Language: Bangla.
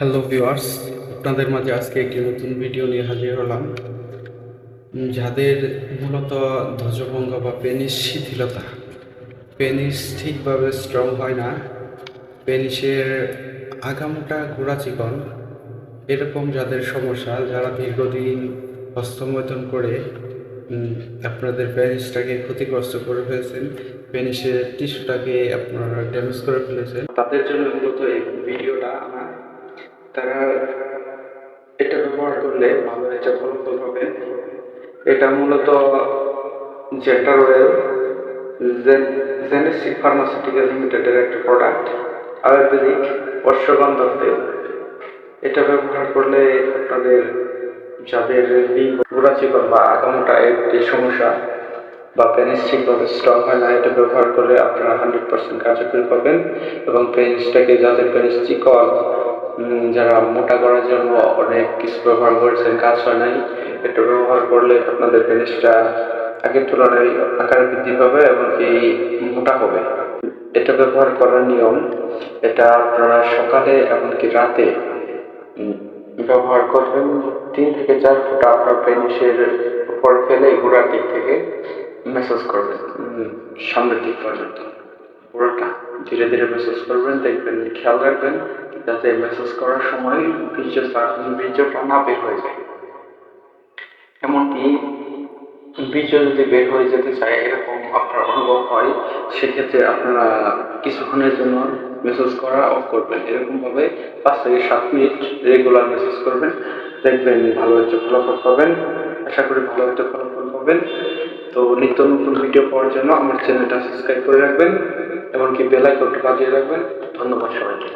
হ্যালো ভিউয়ার্স, আপনাদের মাঝে আজকে একটি নতুন ভিডিও নিয়ে হাজির হলাম। যাদের মূলত ধ্বজভঙ্গ বা পেনিস শিথিলতা, পেনিস ঠিকভাবে স্ট্রং হয় না, পেনিসের আগামোটা গোড়া চিকন, এরকম যাদের সমস্যা, যারা দীর্ঘদিন হস্তমৈথুন করে আপনাদের পেনিসটাকে ক্ষতিগ্রস্ত করে ফেলছেন, পেনিসের টিস্যুটাকে আপনারা ড্যামেজ করে ফেলেছেন, তাদের জন্য মূলত এই ভিডিওটা আনা। তারা এটা ব্যবহার করলে ভালো একটা ফলাফল হবে। এটা মূলত জেন্টারওয়েল জেনেসিক ফার্মাসিউটিক্যাল লিমিটেডের একটা প্রোডাক্ট, আয়ুর্বেদিক অশ্বগন্ধা তেল। এটা ব্যবহার করলে আপনাদের যাদের লিঙ্গ গোড়াচিকন বা আগামোটা এই সমস্যা বা পেনিস ঠিকভাবে স্ট্রং হয় না, এটা ব্যবহার করলে আপনারা 100% কার্যকরী পাবেন। এবং পেনিসটাকে, যাদের পেনিস চিকন, যারা মোটা করার জন্য অনেক কিছু ব্যবহার করেছেন, কাজ হয় নাই, এটা ব্যবহার করলে আপনাদের পেনিসটা আগের তুলনায় আকার বৃদ্ধি পাবে এবং কি মোটা হবে। এটা ব্যবহার করার নিয়ম, এটা আপনারা সকালে এমনকি রাতে ব্যবহার করবেন। 3 থেকে 4 ফোঁটা আপনার পেনিসের উপর ফেলে গোড়ার দিক থেকে ম্যাসাজ করবেন, সামনের দিক পর্যন্ত পুরোটা ধীরে ধীরে ম্যাসাজ করবেন। দেখবেন, খেয়াল রাখবেন যাতে ম্যাসাজ করার সময় বীর্যটা না বের হয়ে যায়। এমনকি বীর্য যদি বের হয়ে যেতে চায়, এরকম আপনার অনুভব হয়, সেক্ষেত্রে আপনারা কিছুক্ষণের জন্য ম্যাসাজ করা অফ করবেন। এরকমভাবে 5 থেকে 7 মিনিট রেগুলার ম্যাসাজ করবেন, দেখবেন ভালো একটা ফলাফল পাবেন। আশা করি ভালো একটা ফলাফল পাবেন। তো নিত্য নতুন ভিডিও পাওয়ার জন্য আমার চ্যানেলটা সাবস্ক্রাইব করে রাখবেন, এমনকি বেল আইকনটা বাজিয়ে রাখবেন। ধন্যবাদ সবাইকে।